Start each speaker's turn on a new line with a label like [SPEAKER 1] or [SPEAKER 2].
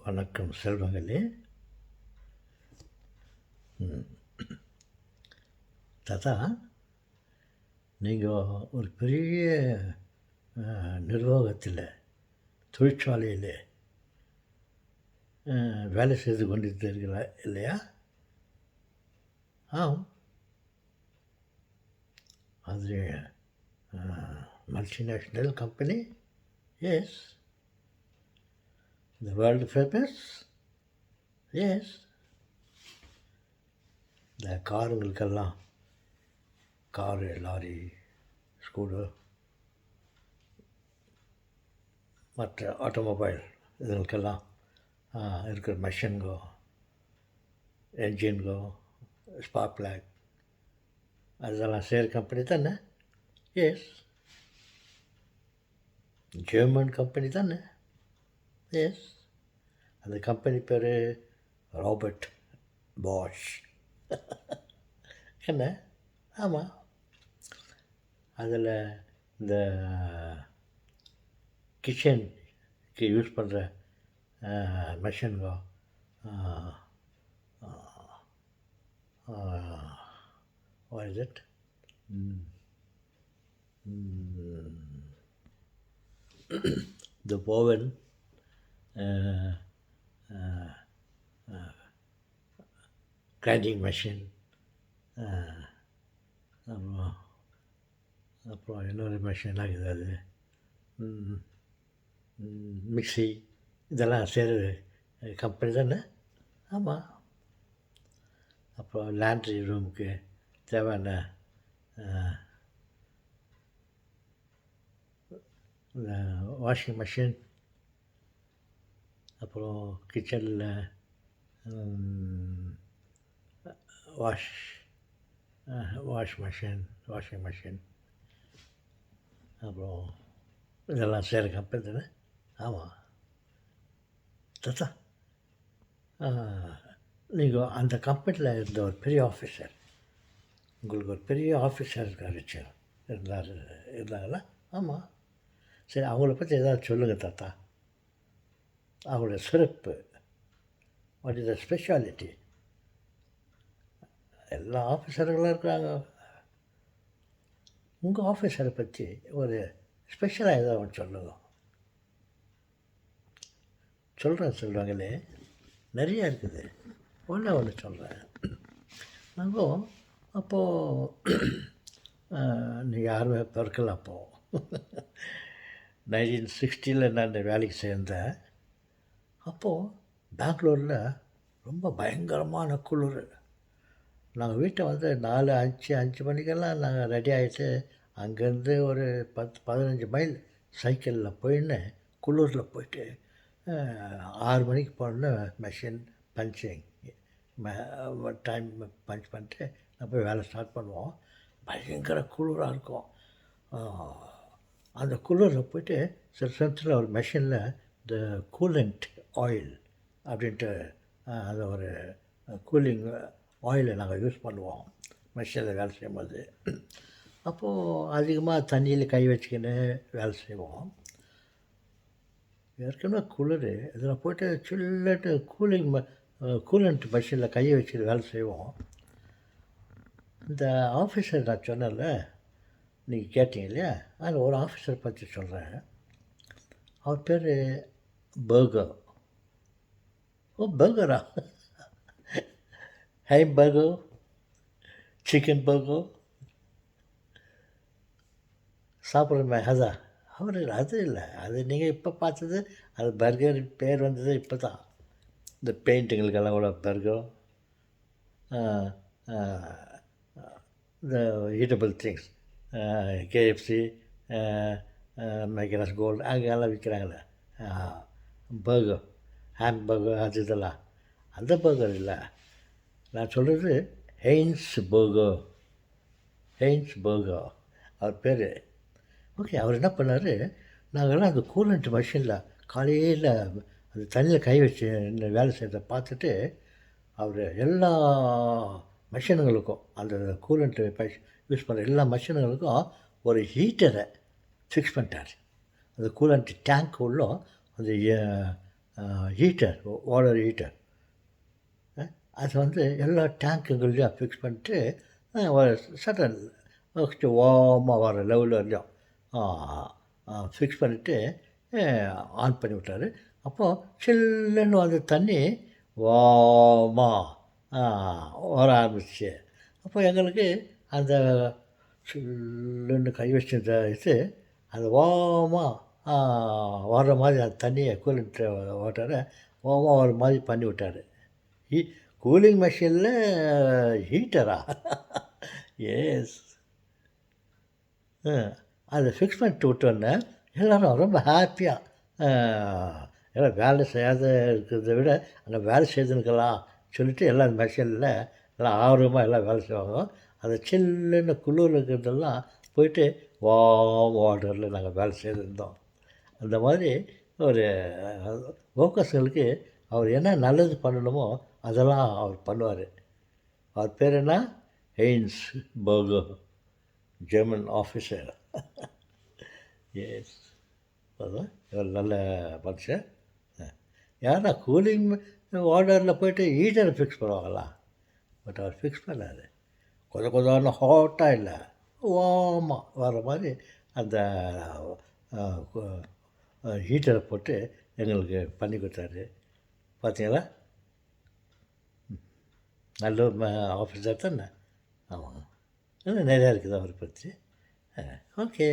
[SPEAKER 1] வணக்கம் செல்வங்களே. தாத்தா, நீங்கள் ஒரு பெரிய நிர்வாகத்தில் தொழிற்சாலையில் வேலை செய்து கொண்டிருக்கிறீர்களா இல்லையா? ஆம். அது multinational company. Yes. The world famous? Yes. இந்த காருங்களுக்கெல்லாம் காரு, லாரி, ஸ்கூட்டர், மற்ற ஆட்டோமொபைல் இதுகளுக்கெல்லாம் இருக்கிற மெஷின்கோ, என்ஜின்கோ, ஸ்பார்க் பிளாக் அதெல்லாம் செய்கிற கம்பெனி தானே? எஸ். ஜெர்மன் கம்பெனி தானே? எஸ். அந்த கம்பெனி பேர் ராபர்ட் பாஷ். என்ன? ஆமாம். அதில் இந்த கிச்சனுக்கு யூஸ் பண்ணுற மெஷின்கோ, what is it? The oven, grinding machine, அப்புறம் இன்னொரு மெஷின் ஆகுது, அது மிக்சி, இதெல்லாம் செய்கிற கம்பெனி தானே? ஆமாம். அப்புறம் லாண்ட்ரி ரூமுக்கு தேவையான வாஷிங் மிஷின், அப்புறம் கிச்சனில் வாஷிங் மிஷின், அப்புறம் இதெல்லாம் செய்கிற கம்பெனி தானே? ஆமாம். தாத்தா, நீங்கள் அந்த கம்பெனியில் இருந்த ஒரு பெரிய ஆஃபீஸர், உங்களுக்கு ஒரு பெரிய ஆஃபீஸர் இருந்தாங்களா? ஆமாம். சரி, அவங்கள பற்றி ஏதாவது சொல்லுங்கள் தாத்தா. அவங்களோட சிறப்பு, வாட் இஸ் த ஸ்பெஷாலிட்டி? எல்லா ஆஃபீஸர்களும் இருக்கிறாங்க. உங்கள் ஆஃபீஸரை பற்றி ஒரு ஸ்பெஷலாக ஏதாவது ஒன்று சொல்லுங்க. சொல்கிறாங்களே, நிறையா இருக்குது. ஒன்று சொல்கிறேன். நாங்கள் அப்போது நீங்கள் யாருமே பிறக்கல. அப்போது 1960 நான் வேலைக்கு சேர்ந்தேன். அப்போது பெங்களூரில் ரொம்ப பயங்கரமான குளிர். நாங்கள் வீட்டை வந்து 4-5 மணிக்கெல்லாம் நாங்கள் ரெடி ஆகிட்டு அங்கேருந்து ஒரு 10-15 மைல் சைக்கிளில் போயின்னு குளிரில் போயிட்டு 6 மணிக்கு போனோன்னு மெஷின் பஞ்சிங் டைம் பஞ்ச் பண்ணிட்டு நான் போய் வேலை ஸ்டார்ட் பண்ணுவோம். பயங்கர குளிராக இருக்கும். அந்த குளிரில் போய்ட்டு சில சமயத்தில் ஒரு மெஷினில் இந்த கூலண்ட் ஆயில் அப்படின்ட்டு அது ஒரு கூலிங் ஆயிலை நாங்கள் யூஸ் பண்ணுவோம் மெஷினில் வேலை செய்யும்போது. அப்போது அதிகமாக தண்ணியில் கை வச்சுக்கின்னு வேலை செய்வோம். ஏற்கனவே குளிர், இதில் போய்ட்டு சில்லுட்டு கூலண்ட் மெஷினில் கையை வச்சுட்டு வேலை செய்வோம். இந்த ஆஃபீஸர் நான் சொன்னேன்ல, நீங்கள் கேட்டீங்க இல்லையா, அதில் ஒரு ஆஃபீஸர் பற்றி சொல்கிறேன். அவர் பேர் பர்கர். ஓ, பர்கரா? ஹைம் பர்கர், சிக்கன் பர்கர் சாப்பிட்றமே, அதான் அவர். அது இல்லை, அது நீங்கள் இப்போ பார்த்தது, அது பர்கர் பேர் வந்தது இப்போ தான். இந்த பெயிண்ட்டுங்களுக்கெல்லாம் கூட பர்கர், இந்த ஹீட்டபிள் திங்ஸ், கேஎஃப்சி, மெக்டானல்ட்ஸ் கோல்டு அங்கெல்லாம் விற்கிறாங்களே பர்கர், ஹாம் பர்கர், அது இதெல்லாம். அந்த பர்கர் இல்லை நான் சொல்கிறது, ஹெயின்ஸ் பர்கர். அவர் பேர். ஓகே, அவர் என்ன பண்ணார், நாங்கள்லாம் அந்த கூலண்ட் மெஷினில் காலையில் அந்த தண்ணியில் கை வச்சு வேலை செய்கிறத பார்த்துட்டு அவர் எல்லா மெஷினுங்களுக்கும், அந்த கூலண்ட்டு யூஸ் பண்ணுற எல்லா மெஷினுங்களுக்கும் ஒரு ஹீட்டரை ஃபிக்ஸ் பண்ணிட்டார். அந்த கூலண்ட் டேங்க் உள்ள அந்த ஹீட்டர், வாட்டர் ஹீட்டர். அது வந்து எல்லா டேங்க்குகள்லையும் ஃபிக்ஸ் பண்ணிட்டு ஒரு சடன் கொஞ்சம் வார்மாக வர லெவல் வரையும் ஃபிக்ஸ் பண்ணிவிட்டு ஆன் பண்ணி விட்டாரு. அப்போது சில்லுன்னு வந்த தண்ணி வார்மாக வர ஆரம்பிச்சிச்சு. அப்போ எங்களுக்கு அந்த சில்லுன்னு கை வச்சிருந்த இது அது வார்மாக வர்ற மாதிரி அந்த தண்ணியை கூலிங் வாட்டரை வார்மாக வர மாதிரி பண்ணி விட்டார். கூலிங் மெஷினில் ஹீட்டரா? எஸ். அதை ஃபிக்ஸ் பண்ணிட்டு விட்டோன்னே எல்லோரும் ரொம்ப ஹாப்பியாக எல்லாம் வேலை செய்யாத இருக்கிறத விட அங்கே வேலை செய்துனுக்கலாம் சொல்லிட்டு எல்லாம் மெஷினில் எல்லாம் ஆர்வமாக எல்லாம் வேலை செய்வாங்க. அதை சில்லுன்னு குளிர் இருக்கிறதெல்லாம் போயிட்டு வாட்டரில் நாங்கள் வேலை செய்திருந்தோம். அந்த மாதிரி ஒரு ஒர்க்கர்ஸுங்களுக்கு அவர் என்ன நல்லது பண்ணணுமோ அதெல்லாம் அவர் பண்ணுவார். அவர் பேர் என்ன? Heinz Burger, German officer. Yes. அதுதான் இவர் நல்ல மனுஷன். யாரா கூலிங் வாட்டரில் போய்ட்டு ஹீட்டரை ஃபிக்ஸ் பண்ணுவாங்களா? பட் அவர் ஃபிக்ஸ் பண்ணார். கொஞ்சம் ஹாட்டாக இல்லை, வார்மாக வர மாதிரி அந்த ஹீட்டரை போட்டு எங்களுக்கு பண்ணி கொடுத்தாரு. பார்த்தீங்களா? நல்ல ஆஃபீஸர் தானே. ஆமாங்க. இன்னும் நிறையா இருக்குது அவரை பற்றி. ஓகே.